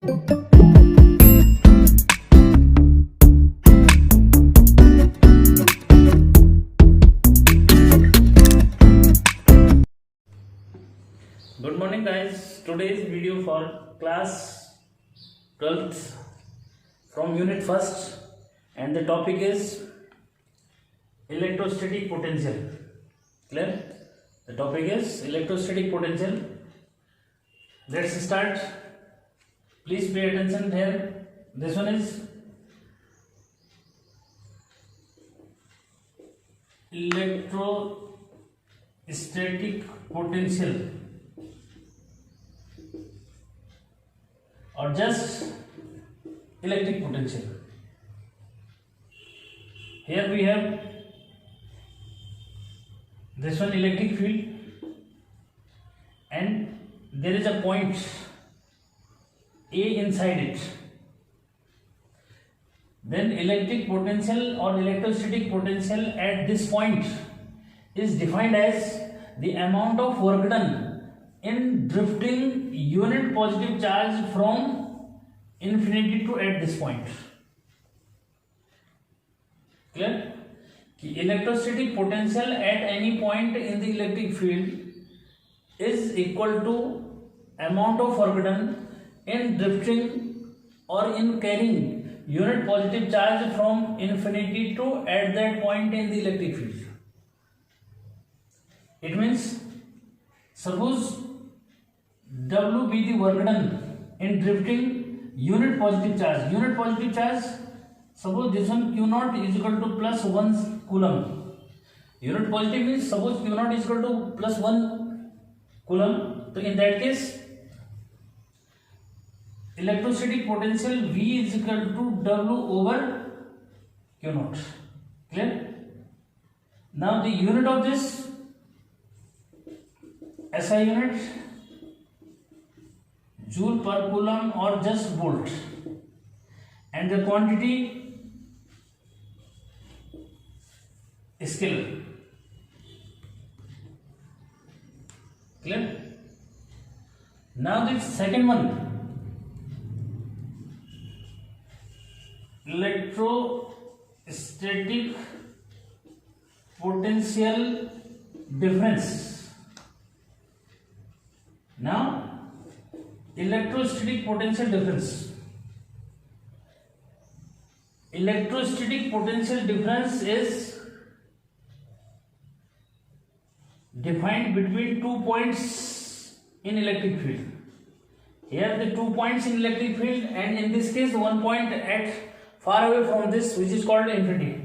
Good morning guys. Today's video for class 12th from unit 1st, and the topic is electrostatic potential. Clear? The topic is electrostatic potential. Let's start. Please pay attention here. This one is electrostatic potential, or just electric potential. Here we have this one, electric field, and there is a point A inside it. Then electric potential or electrostatic potential at this point is defined as the amount of work done in drifting unit positive charge from infinity to at this point. Clear? Electrostatic potential at any point in the electric field is equal to amount of work done in drifting or in carrying unit positive charge from infinity to at that point in the electric field. It means, suppose W be the work done in drifting unit positive charge. Unit positive charge, suppose this one Q naught is equal to plus 1 coulomb. Unit positive means suppose Q naught is equal to plus 1 coulomb. So in that case, electrostatic potential V is equal to W over Q naught. Clear? Now the unit of this SI unit, joule per coulomb or just volt, and the quantity scalar. Clear? Now the second one, electrostatic potential difference. Now electrostatic potential difference. Electrostatic potential difference is defined between 2 points in electric field. Here the 2 points in electric field, and in this case 1 point at far away from this, which is called infinity.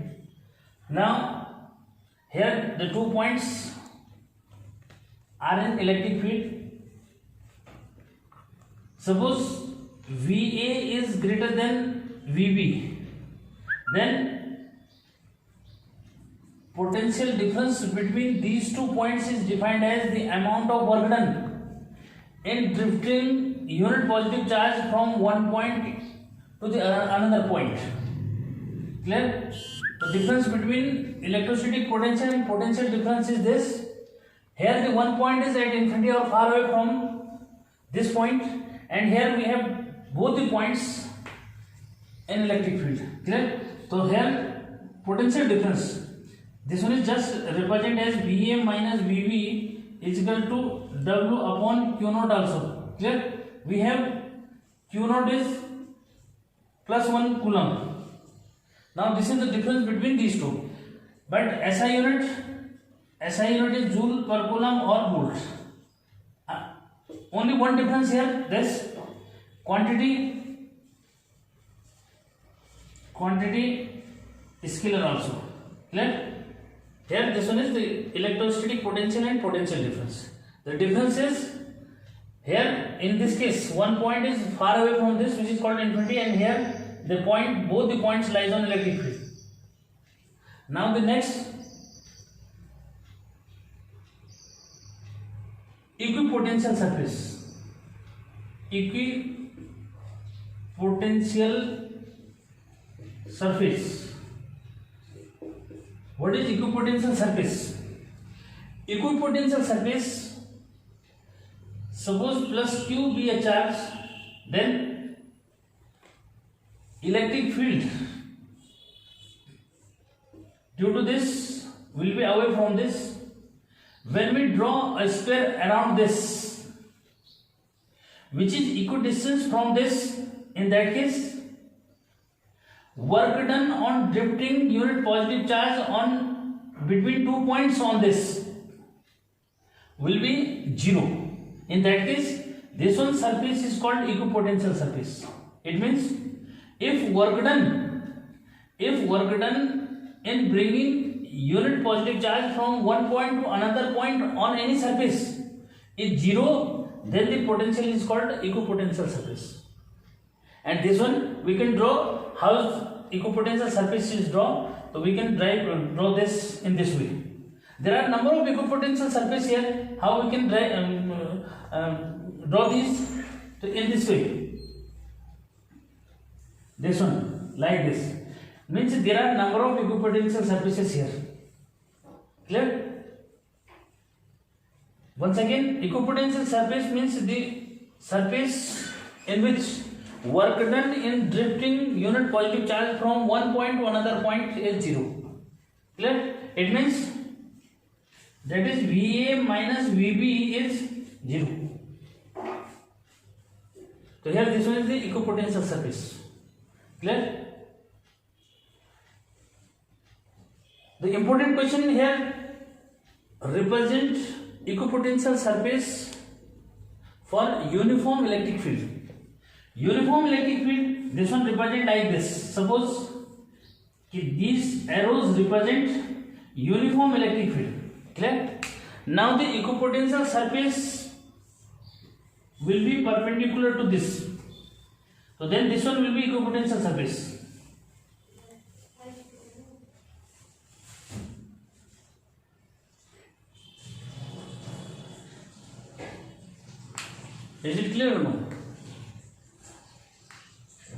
Now here the 2 points are in electric field. Suppose VA is greater than VB, then potential difference between these 2 points is defined as the amount of work done in drifting unit positive charge from one point to the another point. Clear? The difference between electrostatic potential and potential difference is this. Here the 1 point is at infinity or far away from this point, and here we have both the points in electric field. Clear? So here potential difference, this one is just represented as VA minus VB is equal to W upon Q naught also. Clear? We have Q naught is plus 1 coulomb. Now this is the difference between these two. But SI unit is joule per coulomb or volt. Only one difference here, this quantity scalar also. Clear? Here this one is the electrostatic potential and potential difference. The difference is, here in this case 1 point is far away from this, which is called infinity, and here the point, both the points lies on electric field. Now the next, equipotential surface. Equipotential surface. What is equipotential surface? Equipotential surface, suppose plus Q be a charge, then electric field due to this will be away from this. When we draw a square around this which is equidistant from this, in that case work done on drifting unit positive charge on between 2 points on this will be 0. In that case this one surface is called equipotential surface. It means if work done in bringing unit positive charge from one point to another point on any surface is 0, then the potential is called equipotential surface. And this one we can draw how equipotential surface is drawn. So we can draw this in this way. There are number of equipotential surface here. How we can draw these in this way. This one like this means there are number of equipotential surfaces here. Clear? Once again, equipotential surface means the surface in which work done in drifting unit positive charge from one point to another point is 0. Clear? It means that is VA minus VB is 0. So here this one is the equipotential surface. Clear? The important question here, represent equipotential surface for uniform electric field. Uniform electric field, this one represent like this. Suppose these arrows represent uniform electric field. Clear? Now the equipotential surface will be perpendicular to this. So then this one will be equipotential surface. Is it clear or no?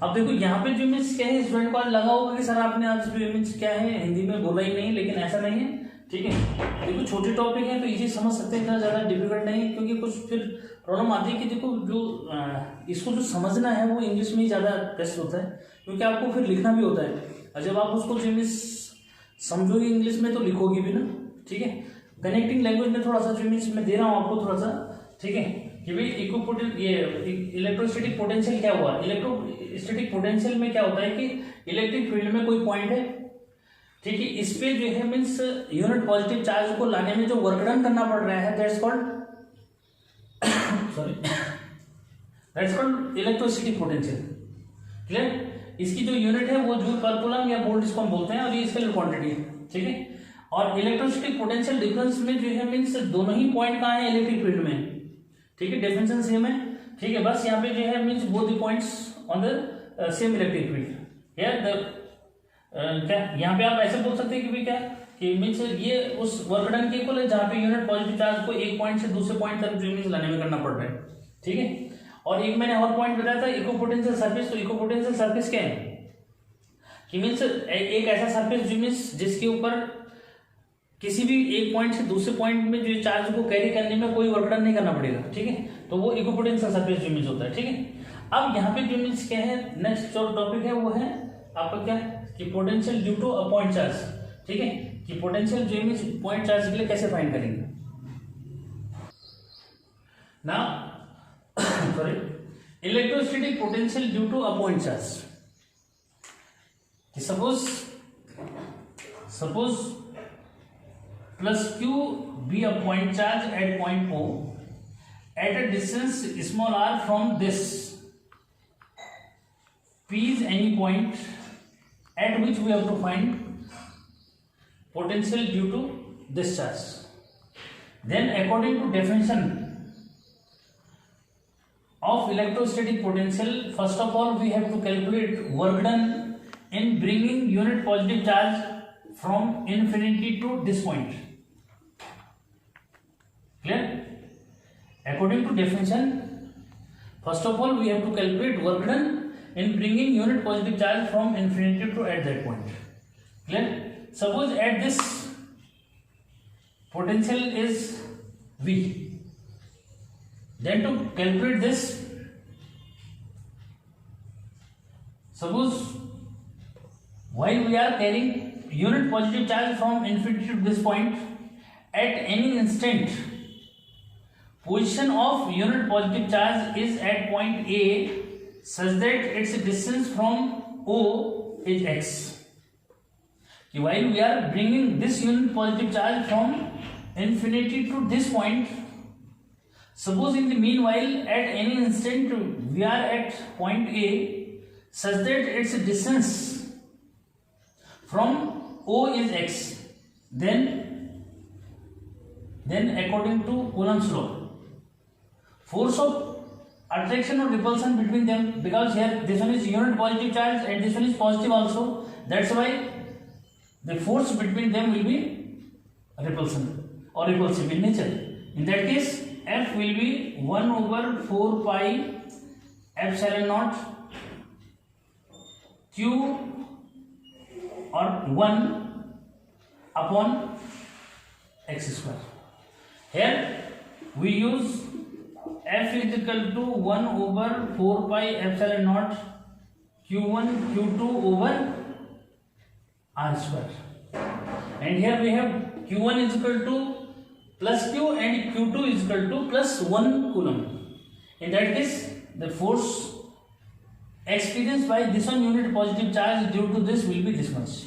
अब देखो यहाँ पे जो means क्या है, student को आज लगा होगा कि सर आपने आज जो मीन्स क्या है हिंदी में बोला ही नहीं, लेकिन ऐसा नहीं है. ठीक है, देखो छोटे टॉपिक है तो इजी समझ सकते हैं, इतना ज़्यादा डिफिकल्ट नहीं है. क्योंकि कुछ फिर प्रॉब्लम आती है कि देखो जो इसको जो समझना है वो इंग्लिश में ही ज़्यादा बेस्ट होता है, क्योंकि आपको फिर लिखना भी होता है. और जब आप उसको जो मीन्स समझोगे इंग्लिश में तो लिखोगे भी ना. ठीक है, कनेक्टिंग लैंग्वेज में थोड़ा सा जो मीन्स मैं दे रहा हूँ आपको थोड़ा सा. ठीक है, कि भाई इलेक्ट्रोस्टैटिक पोटेंशियल क्या हुआ. इलेक्ट्रोस्टैटिक पोटेंशियल में क्या होता है कि इलेक्ट्रिक फील्ड में कोई पॉइंट है. ठीक है, इस पे जो है मीन्स यूनिट पॉजिटिव चार्ज को लाने में जो वर्क डन करना पड़ रहा है that's called electrostatic potential. Clear? इसकी जो यूनिट है वो जूल पर कूलम या वोल्ट इसको हम बोलते हैं, और ये स्केलर क्वांटिटी है. ठीक है, और इलेक्ट्रोस्टैटिक पोटेंशियल डिफरेंस में जो है मीन्स दोनों ही पॉइंट कहाँ है इलेक्ट्रिक फील्ड में. ठीक है, डेफिनेशन सेम है. ठीक है, बस यहाँ पे जो है means both the points on the same electric field. क्या यहाँ पे आप ऐसे बोल सकते हैं कि भाई क्या कि मीन्स ये उस वर्क डन के इक्वल है जहाँ पे यूनिट पॉजिटिव चार्ज को एक पॉइंट से दूसरे पॉइंट तक जो मीन्स लाने में करना पड़ रहा है. ठीक है, और एक मैंने और पॉइंट बताया था इक्विपोटेंशियल सरफेस. तो इक्विपोटेंशियल सरफेस क्या है कि मीन्स एक ऐसा सरफेस जो मीन्स जिसके ऊपर किसी भी एक पॉइंट से दूसरे पॉइंट में जो चार्ज को कैरी करने में कोई वर्क डन नहीं करना पड़ेगा. ठीक है, तो वो इक्विपोटेंशियल सरफेस जो मीन्स होता है. ठीक है, अब यहाँ पे जो मीन्स क्या है, नेक्स्ट जो टॉपिक है वो है आपका क्या कि potential due to a point charge. ठीक है, कि पोटेंशियल जो मीन्स पॉइंट चार्ज के लिए कैसे फाइंड करेंगे. ना sorry, electrostatic potential due to a point charge. Suppose plus q be a point charge at point O at a distance small r from this. P is any point at which we have to find potential due to this charge. Then according to definition of electrostatic potential, first of all we have to calculate work done in bringing unit positive charge from infinity to this point. Clear? According to definition, first of all we have to calculate work done in bringing unit positive charge from infinity to at that point. Clear? Suppose at this potential is V. Then to calculate this, suppose while we are carrying unit positive charge from infinity to this point, at any instant position of unit positive charge is at point A such that its distance from O is x. While we are bringing this unit positive charge from infinity to this point, suppose in the meanwhile at any instant we are at point A such that its distance from O is x, then according to Coulomb's law, force of attraction or repulsion between them, because here this one is unit positive charge and this one is positive also, that's why the force between them will be repulsion or repulsive in nature. In that case, F will be 1 over 4 pi epsilon naught Q or 1 upon x square. Here we use F is equal to 1 over 4 pi epsilon naught Q1 Q2 over R square, and here we have Q1 is equal to plus Q and Q2 is equal to plus 1 coulomb. In that case, the force experienced by this one unit positive charge due to this will be this much.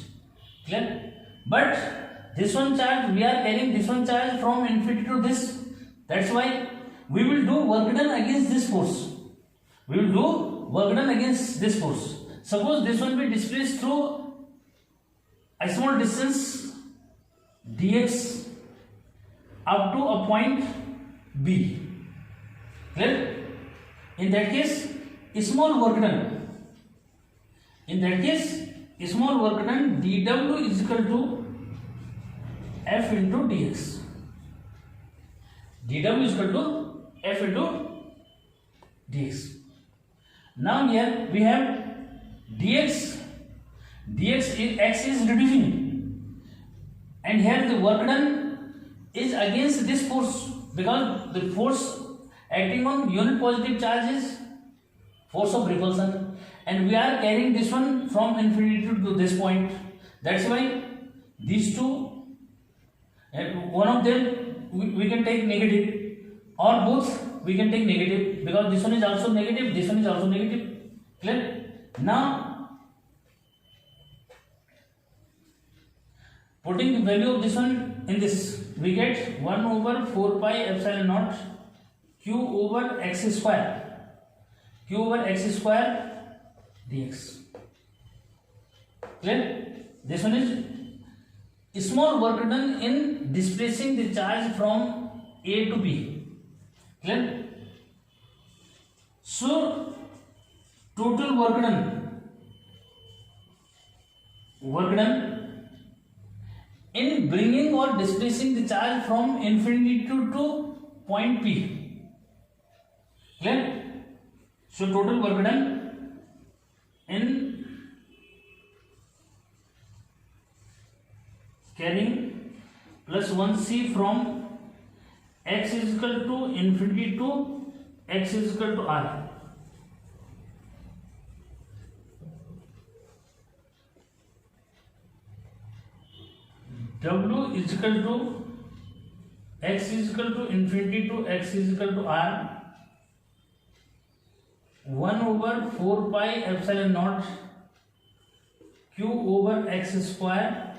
Clear? But this one charge, we are carrying this one charge from infinity to this. That's why we will do work done against this force. We will do work done against this force. Suppose this one be displaced through a small distance dx up to a point B. Clear? In that case, small work done. In that case, small work done dw is equal to F into dx. dw is equal to F into dx. Now here we have dx. Dx is x is reducing, and here the work done is against this force, because the force acting on unit positive charge is force of repulsion, and we are carrying this one from infinity to this point. That's why these two, one of them we can take negative, or both we can take negative, because this one is also negative, this one is also negative. Clear? Now putting the value of this one in this, we get 1 over 4 pi epsilon naught Q over x square dx. Clear? This one is small work done in displacing the charge from A to B. Clear? So total work done in bringing or displacing the charge from infinity to point P. Clear? So total work done in carrying plus 1c from x is equal to infinity to x is equal to r. W is equal to x is equal to infinity to x is equal to r, 1 over 4 pi epsilon naught Q over x square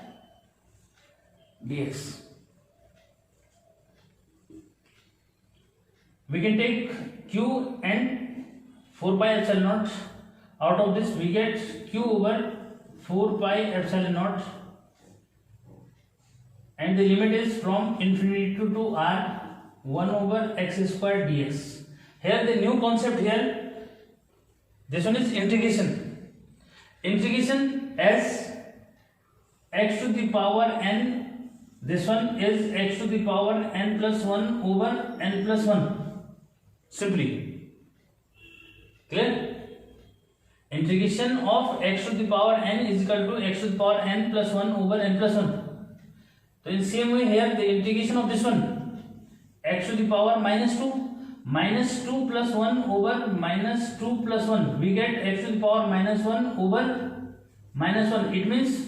dx. We can take Q and 4 pi epsilon naught. Out of this we get Q over 4 pi epsilon naught, and the limit is from infinity to r, 1 over x square dx. Here the new concept here, this one is integration. Integration as x to the power n, this one is x to the power n plus 1 over n plus 1. Simply. Clear? Integration of x to the power n is equal to x to the power n plus 1 over n plus 1. So in same way here the integration of this one, x to the power minus 2 plus 1 over minus 2 plus 1, we get x to the power minus 1 over minus 1, it means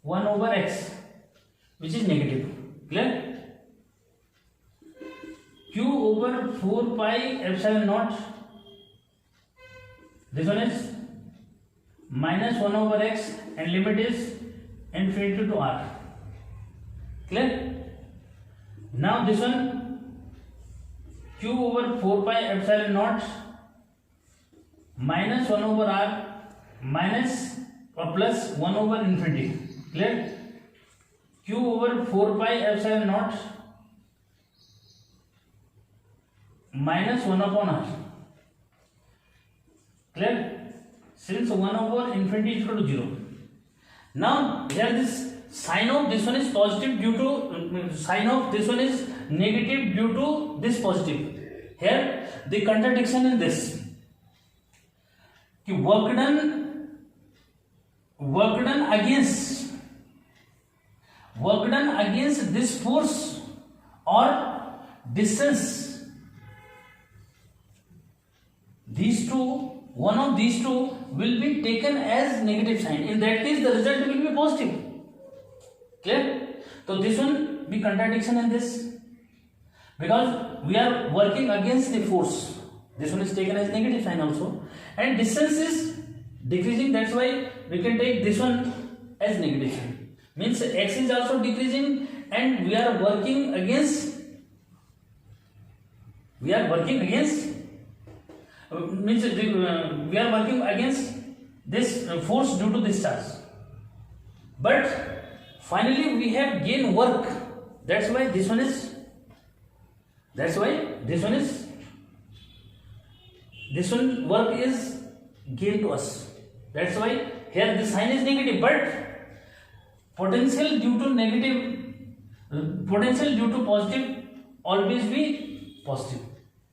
1 over x, which is negative. Clear? Q over 4 pi epsilon naught, this one is minus 1 over x and limit is infinity to r. Clear? Now this one q over 4 pi epsilon naught minus 1 over r minus or plus 1 over infinity. Clear? q over 4 pi epsilon naught minus 1 upon r. Clear? Since 1 over infinity is equal to 0. Now here this sign of this one is positive due to sign of this one is negative due to this positive. Here the contradiction in this कि work done against this force or distance, these two, one of these two will be taken as negative sign. In that case the result will be positive. Clear? So this one be contradiction in this, because we are working against the force. This one is taken as negative sign also, and distance is decreasing, that's why we can take this one as negative sign. Means x is also decreasing and we are working against we are working against this force due to this charge, but finally we have gained work. That's why this one work is gained to us. That's why here the sign is negative, but potential due to positive always be positive.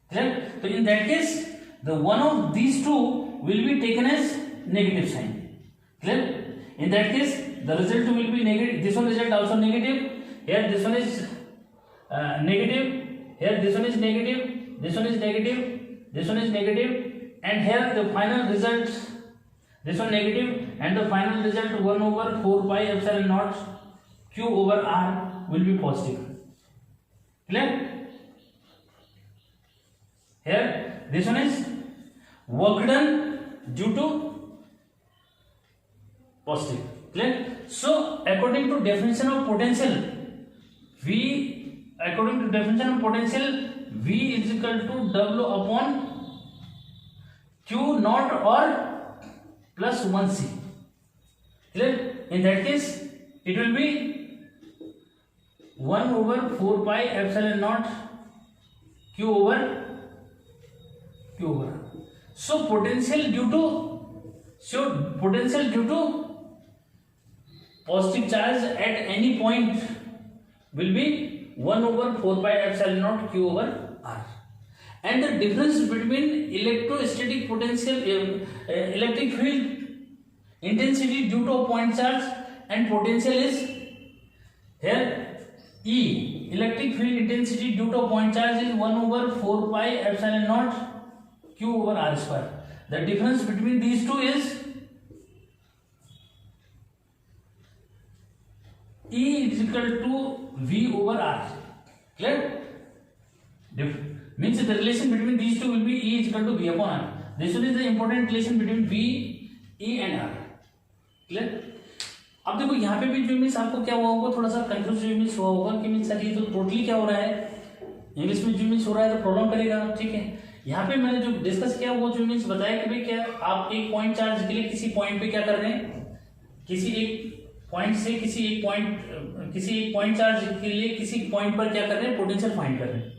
Clear? So in that case the one of these two will be taken as negative sign. Clear? In that case the result will be negative. This one result also negative. Here this one is negative. Here this one is negative. This one is negative. This one is negative. And here the final result, this one negative, and the final result 1 over 4 pi epsilon naught q over r will be positive. Clear? Here this one is work done due to positive. Clear? So according to definition of potential, V is equal to W upon Q naught or plus 1C. Clear? In that case it will be 1 over 4 pi epsilon naught Q over So potential due to positive charge at any point will be 1 over 4 pi epsilon naught q over r, and the difference between electrostatic potential electric field intensity due to a point charge and potential is here E. Electric field intensity due to a point charge is 1 over 4 pi epsilon naught q over r square. The difference between these two is E is equal to V over R. Clear? Means the relation between these two will be E is equal to V upon R. This one is the important relation between V, E and R. Clear? अब देखो यहाँ पे भी जो means आपको क्या हुआ होगा, थोड़ा सा कंफ्यूज जो मीन्स हुआ होगा कि मीन्स सर ये तो टोटली क्या हो रहा है, इंग्लिश में जो मीन्स हो रहा है तो प्रॉब्लम करेगा. ठीक है, यहाँ पे मैंने जो डिस्कस किया वो जो मीन्स बताया कि भाई क्या आप एक पॉइंट चार्ज के लिए किसी पॉइंट पे क्या कर रहे हैं, किसी एक पॉइंट से किसी एक पॉइंट चार्ज के लिए किसी पॉइंट पर क्या कर रहे हैं, पोटेंशियल फाइंड कर रहे हैं.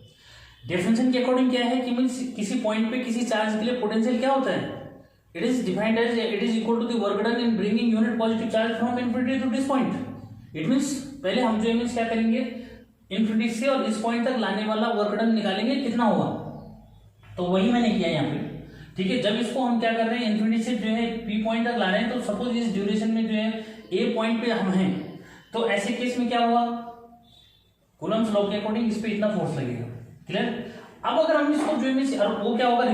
डेफिनेशन के अकॉर्डिंग क्या है कि मीन्स किसी पॉइंट पे किसी चार्ज के लिए पोटेंशियल क्या होता है, it is defined as it is equal to the work done in bringing unit positive charge from infinity to this point. It means पहले हम जो मीन्स क्या करेंगे, इन्फिनिटी से और इस पॉइंट तक लाने वाला वर्क डन निकालेंगे कितना हुआ, तो वही मैंने किया यहाँ पे. ठीक है, जब इसको हम क्या कर रहे हैं, इन्फिनिटी से जो है पी पॉइंट तक ला रहे हैं, तो सपोज इस ड्यूरेशन में जो है ए पॉइंट पे हम हैं, तो ऐसे केस में क्या हुआ, कूलम्स लॉ के अकॉर्डिंग इस पे इतना फोर्स लगेगा. क्लियर? अब अगर हम इसको जो है वो क्या होगा,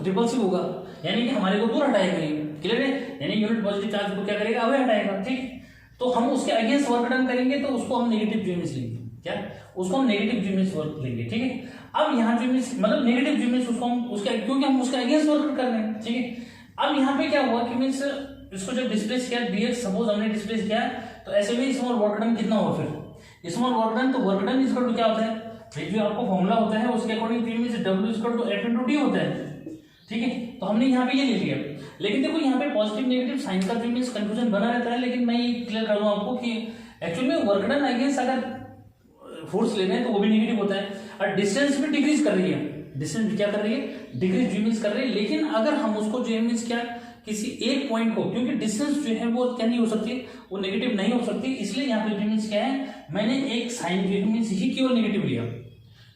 रिपल्सिव होगा, यानी कि हमारे को दूर हटाएगा ये. क्लियर है, यानी यूनिट पॉजिटिव चार्ज को क्या करेगा, अवे हटाएगा, ठीक है। तो हम उसके अगेंस्ट वर्क डन करेंगे तो उसको हम नेगेटिव जी मीन्स लेंगे, क्या, उसको हम नेगेटिव जी मीन्स वर्क लेंगे, ठीक है। अब यहाँ जी मीन्स मतलब नेगेटिव जी मीन्स उसको हम उसके, क्योंकि हम उसके अगेंस्ट वर्क कर रहे हैं, ठीक है। अब यहाँ पे क्या हुआ कि मीन्स इसको जब डिस्प्लेस किया dx, सपोज हमने डिस्प्लेस किया, तो ऐसे में स्मॉल वर्क डन कितना हुआ, फिर स्मॉल वर्क डन, तो वर्क डन इक्वल टू क्या होता है, जो आपको फॉर्मूला होता है उसके according P means W equal to F into D होता है, ठीक है। तो हमने यहाँ पे ये ले लिया, लेकिन देखो यहाँ पे पॉजिटिव नेगेटिव साइन का मीन्स कंफ्यूजन बना रहता है, लेकिन मैं ये क्लियर कर दूं आपको कि एक्चुअली में वर्क डन अगेंस्ट अगर फोर्स लेना है तो वो भी नेगेटिव होता है, और डिस्टेंस भी डिक्रीज कर रही है, डिस्टेंस क्या कर रही है, डिक्रीज जी मीन्स कर रही है। लेकिन अगर हम उसको जो मीन्स क्या, किसी एक पॉइंट को, क्योंकि डिस्टेंस जो है वो क्या नहीं हो सकती, वो नेगेटिव नहीं हो सकती, इसलिए यहाँ पे जी मीन्स क्या है, मैंने एक साइन जी मीन्स ही केवल नेगेटिव लिया,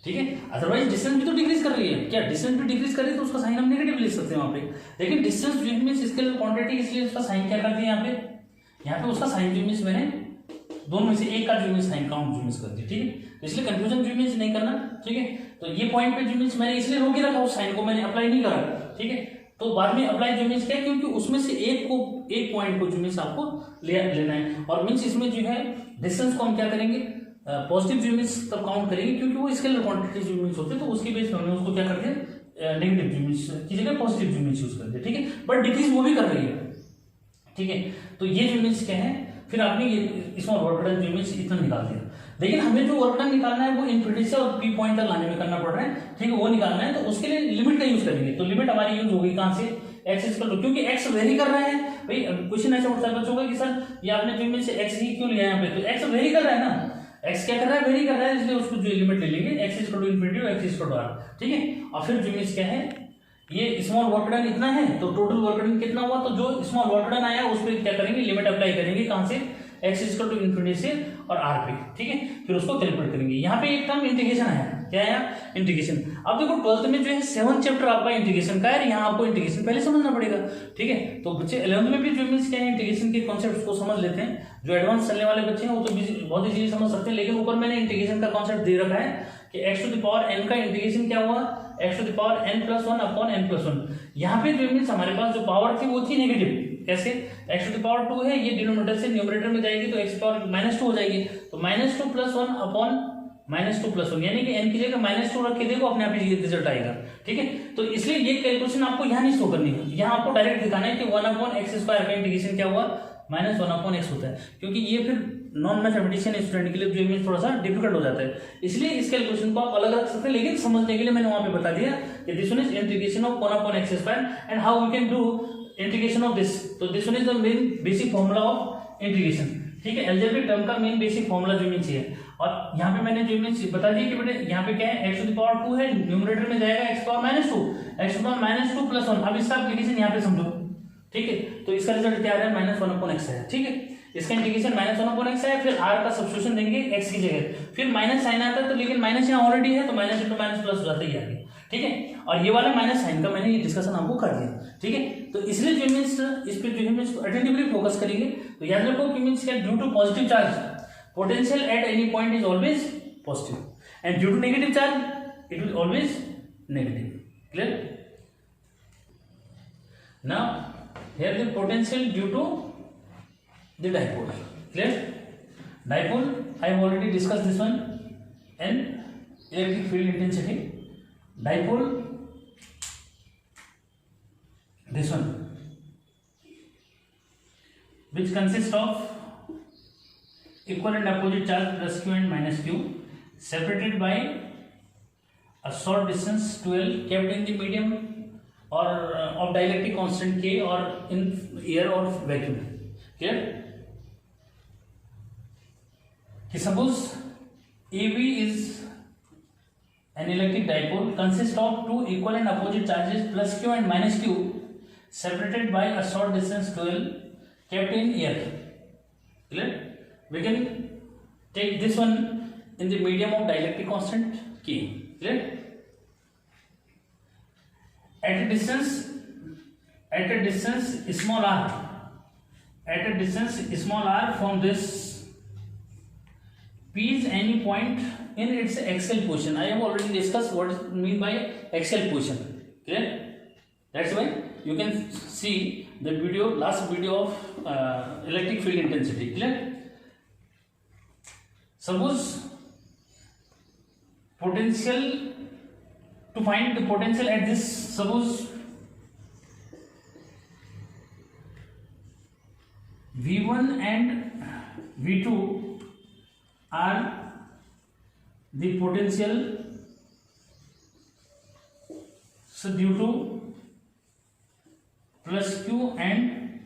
ठीक है। अदरवाइज डिस्टेंस भी तो डिक्रीज कर रही है, क्या डिस्टेंस भी डिक्रीज कर रही है, तो उसका साइन हम नेगेटिव ले सकते हैं वहां पे। लेकिन डिस्टेंस जो मीन्स स्केलर क्वांटिटी, इसलिए उसका साइन क्या कर दिया यहाँ पे उसका साइन जो मीन्स मैंने दोनों में से एक का जो मीन्स साइन काउंट जो मीन्स कर दिया, ठीक है। तो इसलिए कंफ्यूजन जो मीन्स नहीं करना, ठीक है। तो ये पॉइंट पे जो मीन्स मैंने इसलिए रोक ही रखा, उस साइन को मैंने अप्लाई नहीं करा, ठीक है। तो बाद में अप्लाई जो मीन्स क्या, क्योंकि उसमें से एक पॉइंट को जो मीन्स आपको लेना है, और मीन्स इसमें जो है डिस्टेंस को हम क्या करेंगे, पॉजिटिव जी मीन्स तब काउंट करेंगे, क्योंकि वो स्केलर क्वांटिटी जी मीन्स होते हैं, तो उसकी बेस पर हमने उसको क्या कर दिया, नेगेटिव जी मीन्स की जगह पॉजिटिव जी मीन्स यूज कर दिया, ठीक है। बट डिक्रीज वो भी कर रही है, ठीक है। तो ये जी मीन्स क्या है, फिर आपने इसमें वर्क डन जी मीन्स इतना निकाल दिया, लेकिन हमें जो वर्क डन निकालना है वो इन्फिनिटी से और पी पॉइंट तक लाने में करना पड़ रहा है, ठीक है, वो निकालना है। तो उसके लिए लिमिट का यूज करेंगे, तो लिमिट हमारी यूज होगी कहां से, एक्स इक्वल टू, क्योंकि एक्स वेरी कर रहा है भाई, क्वेश्चन ऐसे उठता है बच्चों का कि सर ये आपने जी मीन्स एक्स ही क्यों लिया यहाँ पे, तो एक्स वेरी कर रहा है ना, एक्स क्या कर रहा है, वेरी कर रहा है, इसलिए उसको जो लिमिट ले लेंगे एक्स इक्वल टू इन्फिनिटी और एक्स इक्वल टू आर, ठीक है। और फिर जी मीन्स क्या है, ये स्मॉल वर्क डन इतना है, तो टोटल वर्क डन कितना हुआ, तो जो स्मॉल वर्क डन आया उस पर क्या करेंगे, लिमिट अप्लाई करेंगे, कहां से, एक्स इक्वल टू इन्फिनिटी से और आर पे, ठीक है। फिर उसको कैलकुलेट करेंगे। यहाँ पे एक टर्म इंटीग्रेशन आया, क्या आया, इंटीग्रेशन। अब देखो 12th में जो है 7th चैप्टर आपका इंटीग्रेशन का है, यहाँ आपको इंटीग्रेशन पहले समझना पड़ेगा, ठीक है। तो बच्चे 11th में भी जो मीन्स क्या है, इंटीग्रेशन के कॉन्सेप्ट को समझ लेते हैं। जो एडवांस चलने वाले बच्चे हैं वो तो बहुत इजीली समझ सकते हैं, लेकिन ऊपर मैंने इंटीग्रेशन का कॉन्सेप्ट दे रखा है कि X to the power N का इंटीग्रेशन क्या हुआ, X to the power N plus one upon N plus one. यहाँ पे जो मीन्स हमारे पास जो पावर थी वो थी नेगेटिव, कैसे, एक्स टू द पावर 2 है, ये डिनोमिनेटर से न्यूमरेटर में जाएगी तो एक्स पावर -2 हो जाएगी, तो -2 प्लस 1 अपॉन -2 प्लस 1, यानी कि n की जगह -2 रख के देखो, अपने आप ही ये रिजल्ट आएगा, ठीक है। तो इसलिए ये कैलकुलेशन आपको यहाँ नहीं शो करनी है, यहाँ आपको डायरेक्ट दिखाना है कि 1/x² का इंटीग्रेशन क्या हुआ, -1/x होता है, क्योंकि ये फिर नॉन मैथमेटिशियन स्टूडेंट के लिए जो मीन्स थोड़ा सा डिफिकल्ट हो जाता है, इसलिए इस कैलकुलेशन को आप अलग रख सकते हैं। लेकिन समझने के लिए मैंने वहां पे बता दिया कि this one is integration of 1/x² and how we can do integration of this. तो this one is the main basic formula of integration, ठीक है। एल्जेब्रिक टर्म का मेन बेसिक फॉर्मूला जो मीन्स है, और यहाँ पे मैंने जो मीन्स बता दिया कि बेटे यहाँ पे क्या है, एक्स टू द पावर 2 है, न्यूमरेटर में जाएगा x power -2, x power -2 plus 1। अब इसका एप्लीकेशन यहाँ पे समझो, ठीक है। तो इसका रिजल्ट क्या आ रहा है, -1/x है, ठीक है। इसका इंटीग्रेशन -1/x है, फिर r का सब्स्टिट्यूशन देंगे x की जगह, फिर माइनस साइन आता है, तो लेकिन माइनस यहाँ ऑलरेडी है, तो माइनस इंटू माइनस प्लस हो जाता है आगे, ठीक है। और ये वाला माइनस साइन का मैंने ये डिस्कशन आपको कर दिया, ठीक है। तो इसलिए जो मीन्स इस पे जो मीन्स अटेंटिवली फोकस करेंगे, तो याद रखो कि मीन्स क्या, due to positive charge potential at any point is always positive, and due to negative charge it will always negative, clear. Now here the potential due to the dipole, clear. Dipole I have already discussed this one, and electric field intensity. Dipole, this one, which consists of equal and opposite charge plus q and minus q, separated by a short distance 12 kept in the medium or of dielectric constant K or in air or vacuum, clear. Suppose AB is an electric dipole consists of two equal and opposite charges plus q and minus q separated by a short distance 12 kept in air, clear. We can take this one in the medium of dielectric constant K, clear. At a distance small r, at a distance small r from this P is any point in its axial position. I have already discussed what is mean by axial position, clear. That's why you can see the video, last video of electric field intensity. Clear? Suppose potential, to find the potential at this, suppose V1 and V2 are the potential, so due to plus Q and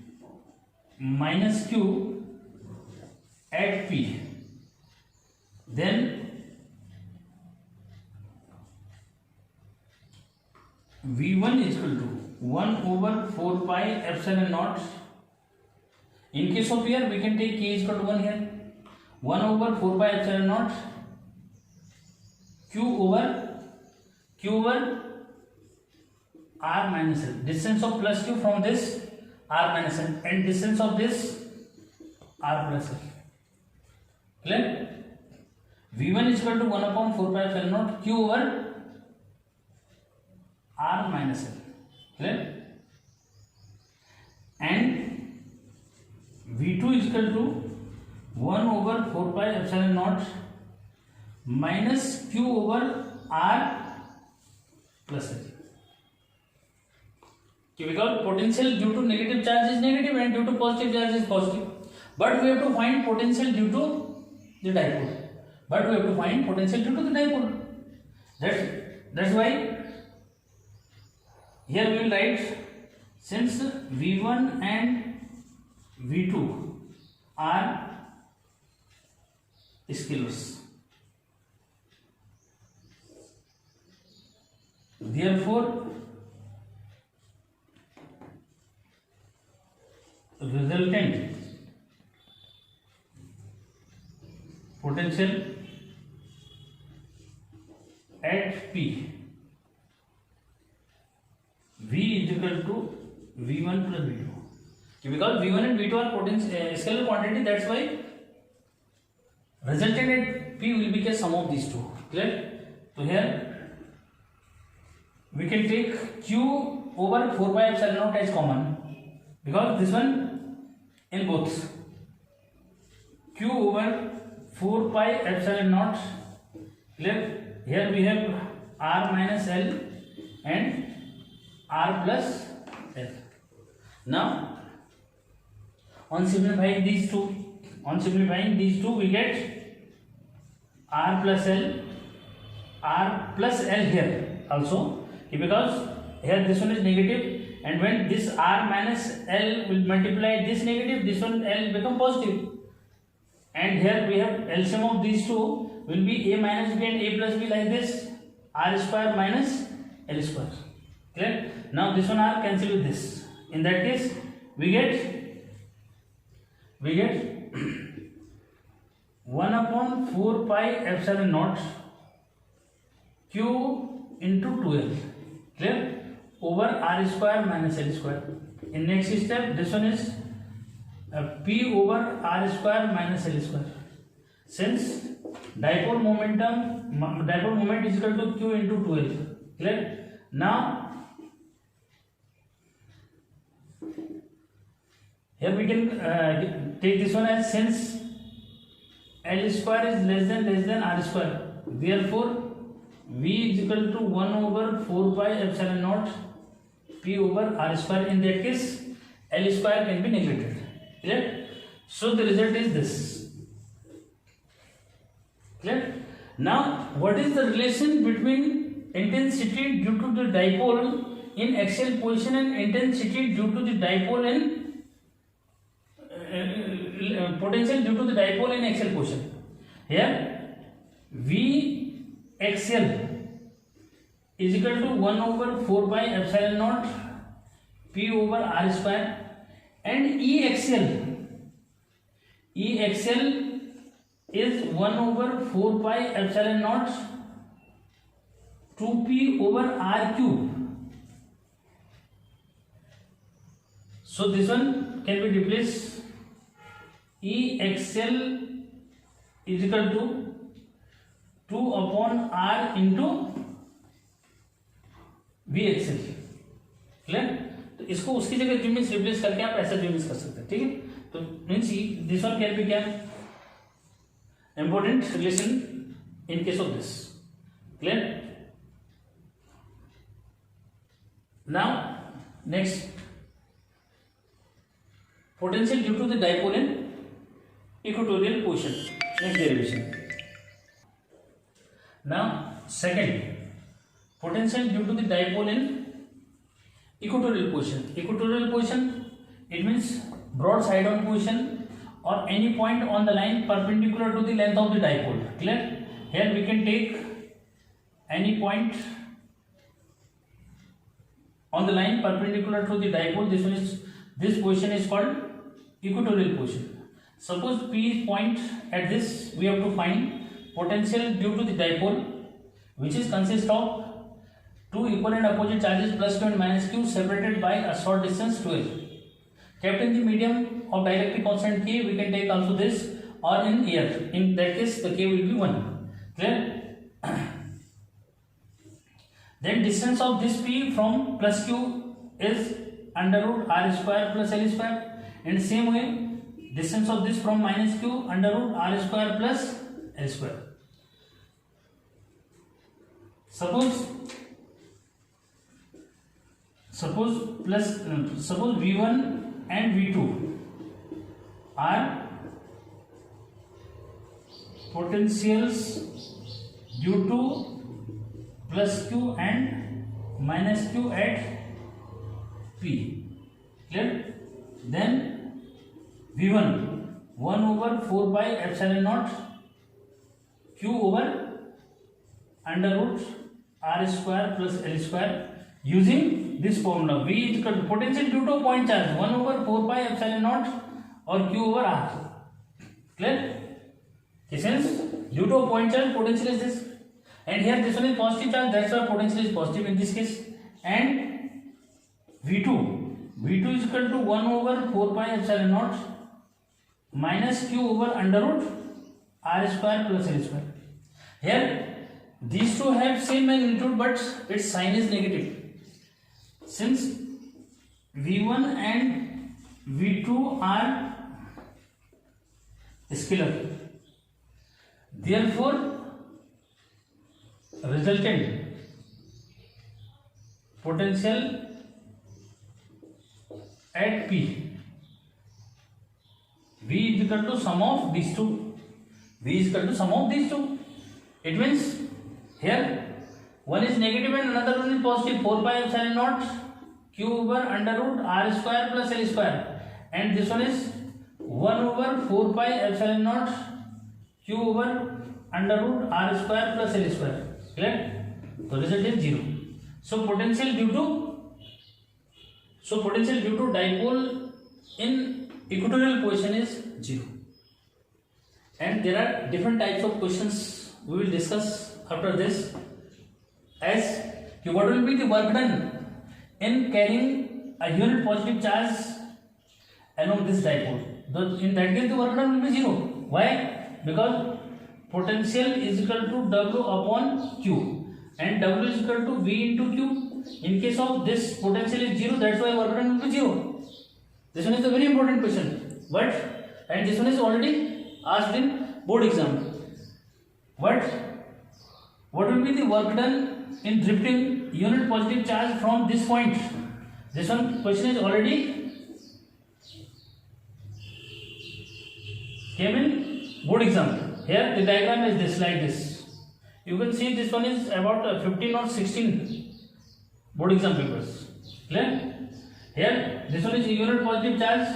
minus Q at P, then V1 is equal to 1 over 4 pi epsilon naught. In case of here, we can take K is equal to 1 here. 1 over 4 pi epsilon naught Q over R minus L. Distance of plus Q from this R minus L, and distance of this R plus L. Clear? V1 is equal to 1 upon 4 pi epsilon naught Q over R minus L. Clear? And V2 is equal to 1 over 4 pi epsilon naught minus Q over R plus L. Because potential due to negative charge is negative and due to positive charge is positive. But we have to find potential due to the dipole. That's why here we will write, since V1 and V2 are scalars, therefore resultant potential at P, V is equal to V1 plus V2. Because V1 and V2 are scalar quantity, that's why resultant at P will be the sum of these two. Clear? So here we can take Q over 4 pi epsilon naught as common, because this one in both. Q over 4 pi epsilon naught. Clear? Here we have R minus L and R plus L. Now on simplifying these two, we get R plus L here also, because here this one is negative, and when this R minus L will multiply this negative, this one L become positive, and here we have LCM of these two will be A minus B and A plus B, like this, R square minus L square. Clear? Now this one R cancel with this. In that case, we get 1 upon 4 pi epsilon naught Q into 2L. Clear? Over R square minus L square. In next step, this one is P over R square minus L square. Since dipole moment is equal to Q into 2L. Clear? Now here we can take this one as, since L square is less than R square, therefore V is equal to 1 over 4 pi epsilon naught P over R square. In that case, L square can be neglected. Clear? So the result is this. Clear? Now what is the relation between intensity due to the dipole in axial position and intensity due to the dipole in potential due to the dipole in axial position? Here V axial is equal to 1 over 4 pi epsilon naught P over R square, and E axial is 1 over 4 pi epsilon naught 2P over R cube. So this one can be replaced. E axial is equal to 2 upon R into V axial. Clear? इसको उसकी जगह means replace करके आप ऐसा means कर सकते हैं, ठीक है। तो means this one can be क्या important relation in case of this, clear. Now next, potential due to the dipole in equatorial position, next derivation. Now second, potential due to the dipole in equatorial position. Equatorial position, it means broad side on position or any point on the line perpendicular to the length of the dipole, clear. Here we can take any point on the line perpendicular to the dipole. This position is called equatorial position. Suppose P is point at this, we have to find potential due to the dipole, which is consist of two equal and opposite charges plus q and minus q separated by a short distance 2l. Kept in the medium of dielectric constant k, we can take also this, or in air. In that case, the k will be 1. Clear? Then distance of this P from plus q is under root r square plus l square. And same way, distance of this from minus q under root r square plus l square. Suppose v1 and v2 are potentials due to plus q and minus q at p, clear. Then v1 1 over 4 pi epsilon naught q over under root r square plus l square, using this formula. V is equal to potential due to point charge 1 over 4 pi epsilon naught or q over r, clear. Since due to point charge potential is this, and here this one is positive charge, that's why potential is positive in this case. And v2 is equal to 1 over 4 pi epsilon naught minus q over under root r square plus l square. Here these two have same magnitude but its sign is negative. Since v1 and v2 are scalar, therefore resultant potential at P, V is equal to sum of these two. V is equal to sum of these two. It means here one is negative and another one is positive. 4 pi epsilon naught q over under root r square plus l square, and this one is 1 over 4 pi epsilon naught q over under root r square plus l square. Clear? The result is 0. So potential due to dipole in equatorial position is 0. And there are different types of questions we will discuss after this, as what will be the work done in carrying a unit positive charge along this dipole. In that case the work done will be 0. Why? Because potential is equal to W upon Q and W is equal to V into Q. In case of this potential is 0, that's why work done will be 0. This one is a very important question, and this one is already asked in board exam. What will be the work done in drifting unit positive charge from this point? This one question is already came in board exam. Here the diagram is this, like this. You can see this one is about 15 or 16 board exam papers. Clear? Here this one is a unit positive charge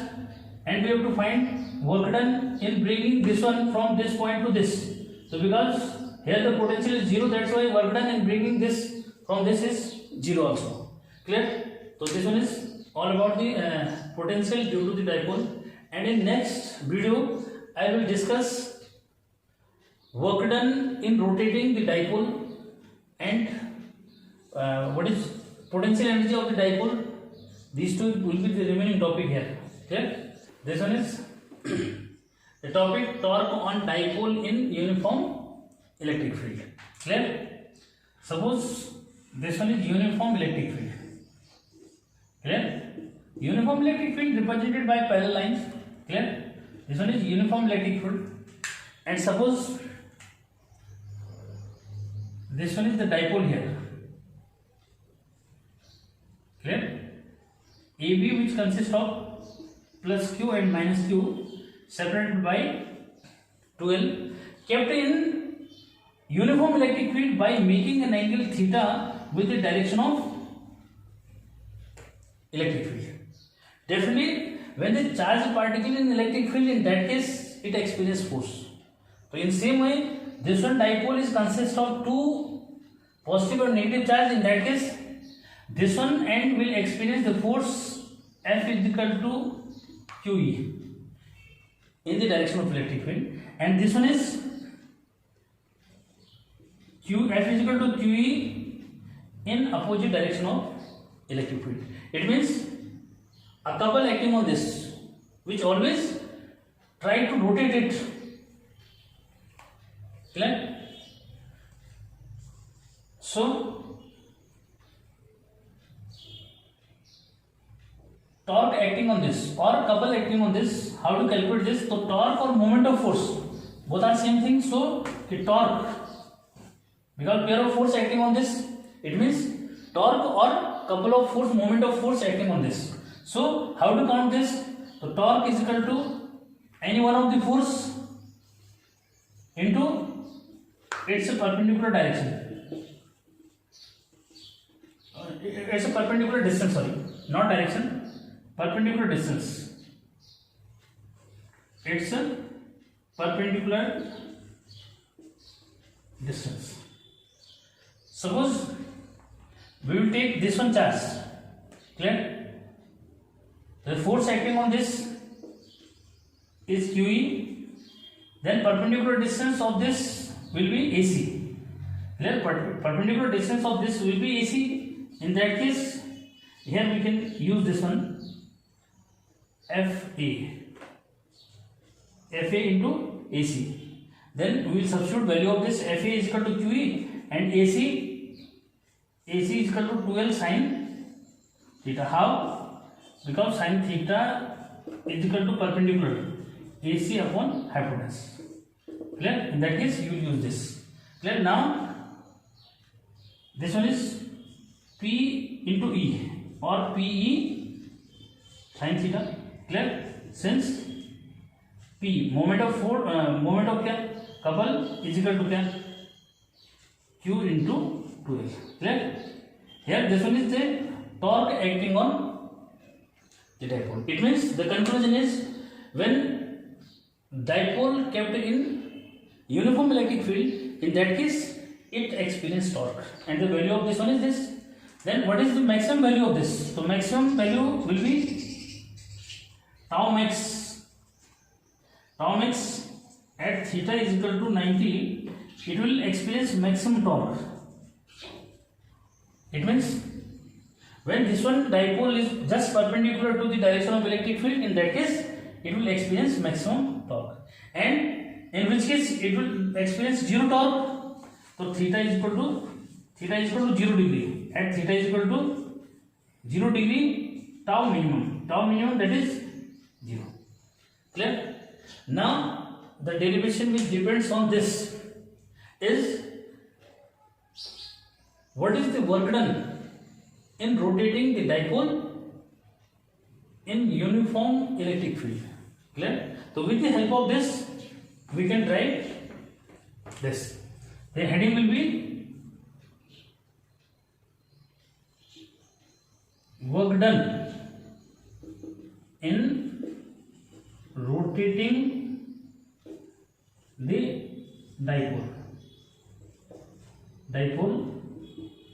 and we have to find work done in bringing this one from this point to this. So because here the potential is 0, that's why work done in bringing this from this is 0 also. Clear? So this one is all about the potential due to the dipole, and in next video I will discuss work done in rotating the dipole and what is potential energy of the dipole. These two will be the remaining topic here. Clear? This one is the topic torque on dipole in uniform electric field. Clear? Suppose this one is uniform electric field. Clear? uniform electric field represented by parallel lines. Clear? This one is uniform electric field. And suppose this one is the dipole here. Clear? AB, which consists of plus Q and minus Q, separated by 2L, kept in uniform electric field by making an angle theta with the direction of electric field. Definitely, when the charged particle in electric field, in that case, it experiences force. So, in same way, this one dipole is consists of two positive or negative charge. In that case, this one end will experience the force F is equal to QE in the direction of electric field, and this one is F is equal to QE in opposite direction of electric field. It means a couple acting on this, which always try to rotate it. Clear? So, torque acting on this or couple acting on this, how to calculate this? So, torque or moment of force, both are same thing. So, the torque, because pair of force acting on this, it means torque or couple of force, moment of force acting on this. So, how to count this? So, torque is equal to any one of the force into its perpendicular direction. It's a perpendicular distance, sorry, not direction, perpendicular distance. It's a perpendicular distance. Suppose we will take this one charge. Clear? The force acting on this is QE. Then perpendicular distance of this will be AC. Clear? Perpendicular distance of this will be AC. In that case, here we can use this one, FA into AC. Then we will substitute value of this. FA is equal to QE and AC is equal to 12 sin theta. How? Because sin theta is equal to perpendicular AC upon hypotenuse. Clear? In that case, you will use this. Clear? Now, this one is P into E or PE sin theta. Clear? Since P moment of force, moment of क्या couple is equal to क्या Q into 2L. Clear? Here this one is the torque acting on the dipole. It means the conclusion is when dipole kept in uniform electric field, in that case it experiences torque, and the value of this one is this. Then what is the maximum value of this? So maximum value will be tau max. Tau max at theta is equal to 90. It will experience maximum torque. It means when this one dipole is just perpendicular to the direction of electric field, in that case it will experience maximum torque, and in which case it will experience zero torque. So theta is equal to 0 degree. At theta is equal to 0 degree, tau minimum. Tau minimum, that is 0. Clear? Now the derivation which depends on this is what is the work done in rotating the dipole in uniform electric field. Clear? So with the help of this we can write this. The heading will be work done in rotating the dipole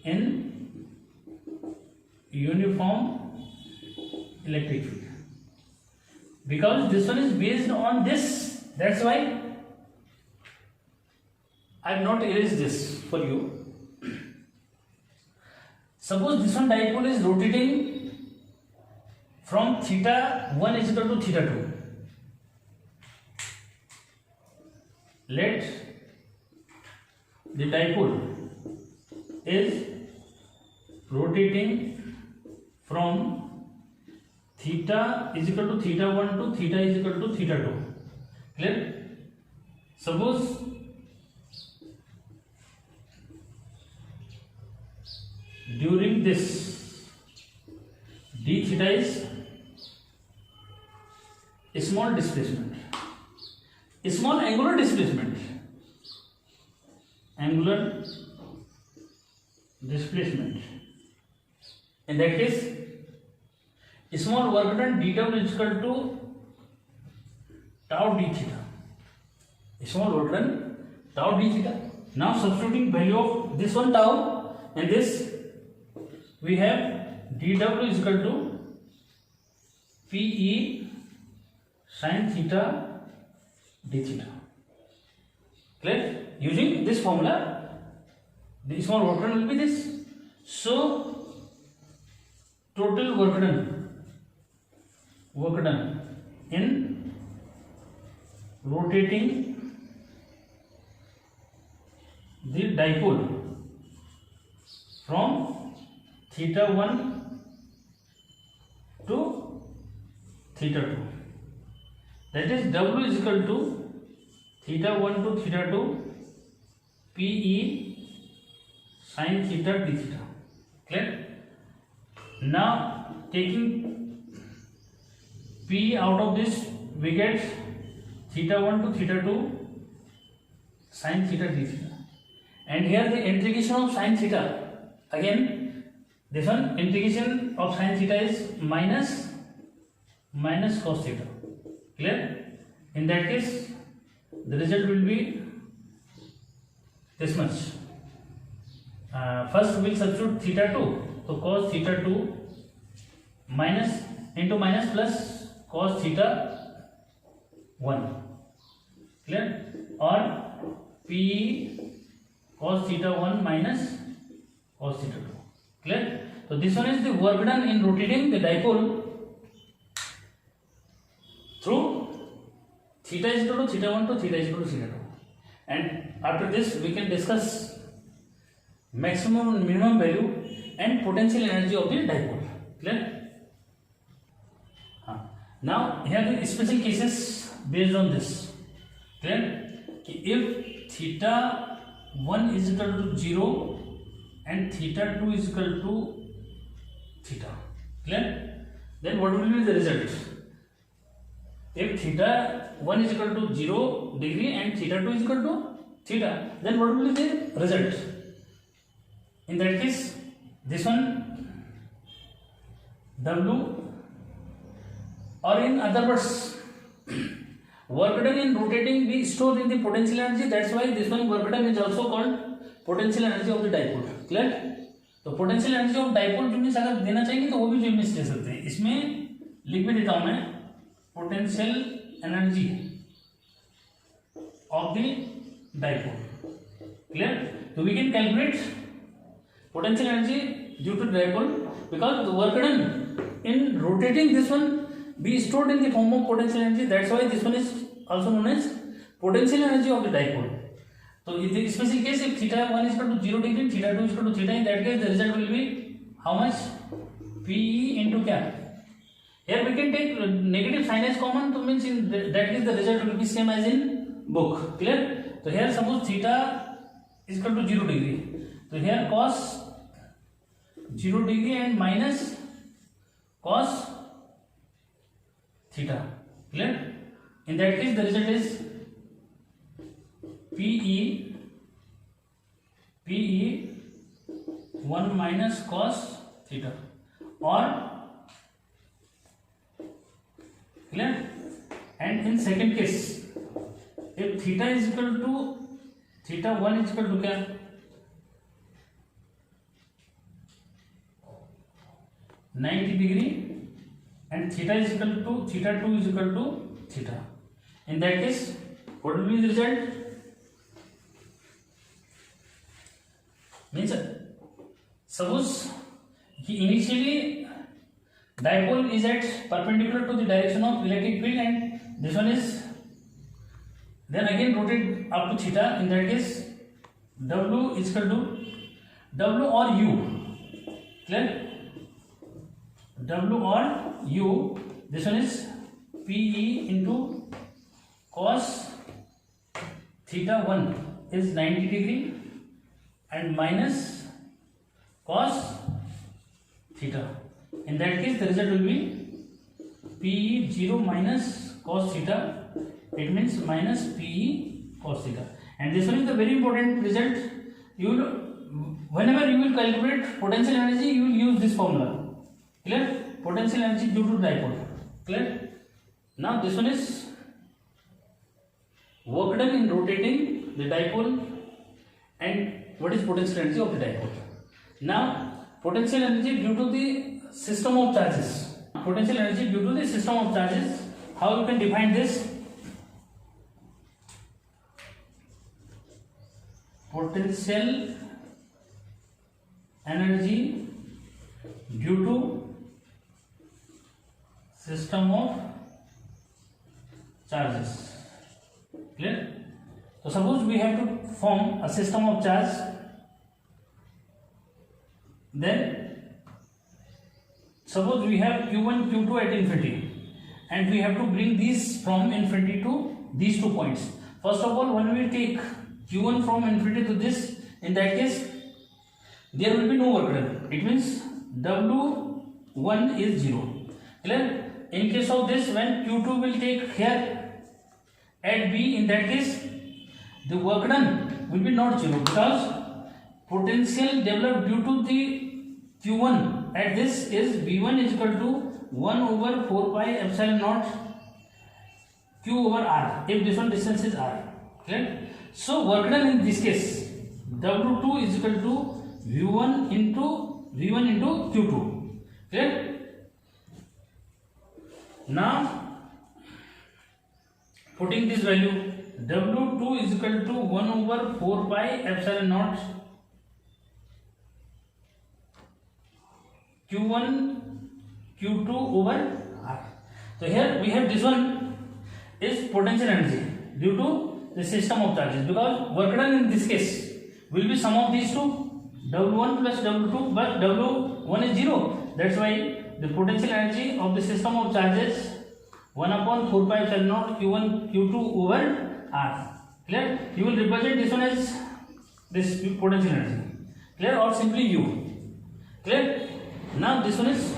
in uniform electric field. Because this one is based on this, that's why I have not erased this for you. Suppose this one dipole is rotating from theta 1 is equal to theta 2. Let the dipole is rotating from theta is equal to theta 1 to theta is equal to theta 2. Clear? Suppose during this d theta is a small displacement, a small angular displacement, in that case small work done dw is equal to tau d theta, small work done tau d theta. Now substituting value of this one tau and this, we have dw is equal to pe sin theta d theta. Clear? Using this formula, the small work done will be this. So total work done in rotating the dipole from theta 1 to theta 2, that is w is equal to theta 1 to theta 2 pe sin theta d theta. Clear? Now taking p out of this, we get theta 1 to theta 2 sin theta d theta, and here the integration of sin theta, again this one integration of sin theta is minus cos theta. Clear? In that case the result will be this much. First we will substitute theta 2, so cos theta 2 minus into minus plus cos theta 1. Clear? Or p cos theta 1 minus cos theta 2. Clear? So this one is the work done in rotating the dipole through theta is equal to theta 1 to theta is equal to theta 2. And after this we can discuss maximum and minimum value and potential energy of the dipole. Clear? Now here the special cases based on this. Clear? If theta 1 is equal to 0 and theta 2 is equal to theta. Clear? Then what will be the result? If theta 1 is equal to 0 degree and theta 2 is equal to theta, then what will be the result? In that case, this one W, or in other words, work done in rotating we store in the potential energy. That's why this one work done is also called potential energy of the dipole. Clear? तो potential energy of dipole units अगर देना चाहेंगे तो वो भी units दे सकते हैं. इसमें लिख भी देता हूं मैं, potential energy of the dipole. Clear? So we can calculate potential energy due to dipole because the work done in rotating this one be stored in the form of potential energy. That's why this one is also known as potential energy of the dipole. So in the special case, if theta 1 is equal to 0 degree, theta 2 is equal to theta, in that case the result will be how much? Pe into क्या? Here we can take negative sign as common, so means in that case the result will be same as in book. Clear? So here suppose theta is equal to 0 degree. So here cos 0 degree and minus cos theta. Clear? In that case the result is PE 1 minus cos theta, or clear? And in second case, if theta is equal to theta 1 is equal to क्या? 90 degree and theta is equal to theta 2 is equal to theta. In that case, what will be the result? Means suppose initially dipole is at perpendicular to the direction of electric field and this one is then again rotate up to theta. In that case W is equal to W or U. Clear? W or U. This one is PE into cos theta 1 is 90 degree and minus cos theta. In that case, the result will be PE 0 minus cos theta. It means minus PE cos theta. And this one is the very important result. You will, whenever you will calculate potential energy, you will use this formula. Clear? Potential energy due to dipole. Clear? Now this one is work done in rotating the dipole, and what is potential energy of the dipole. Now potential energy due to the system of charges. Potential energy due to the system of charges. How you can define this? Potential energy due to system of charges. Clear? So suppose we have to form a system of charge, then suppose we have Q1, Q2 at infinity, and we have to bring these from infinity to these 2 points. First of all, when we take Q1 from infinity to this, in that case there will be no work done. It means W1 is 0. Clear? In case of this, when Q2 will take here at B, in that case the work done will be not 0, because potential developed due to the Q1 at this is V1 is equal to 1 over 4 pi epsilon naught Q over R, if this one distance is R. Clear? So work done in this case, W2 is equal to V1 into Q2. Clear? Now putting this value, W2 is equal to 1 over 4 pi epsilon naught Q1 Q2 over R. So here we have this one is potential energy due to the system of charges, because work done in this case will be sum of these two, W1 plus W2, but W1 is 0. That's why the potential energy of the system of charges 1 upon 4 pi epsilon naught Q1 Q2 over R. Clear? You will represent this one as this potential energy. Clear? Or simply U. Clear? Now this one is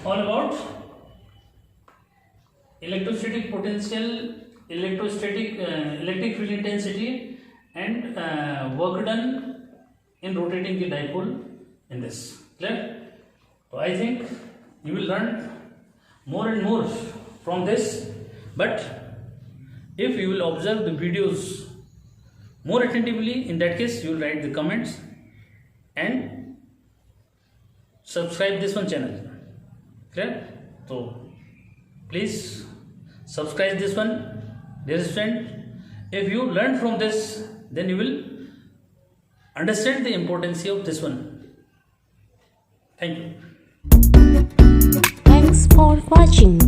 all about electrostatic potential, electric field intensity, and work done in rotating the dipole in this. Clear? So I think you will learn more and more from this, but if you will observe the videos more attentively, in that case you will write the comments and subscribe this one channel. Clear? So please subscribe this one, dear student. If you learn from this, then you will understand the importance of this one. Thank you. Thanks for watching.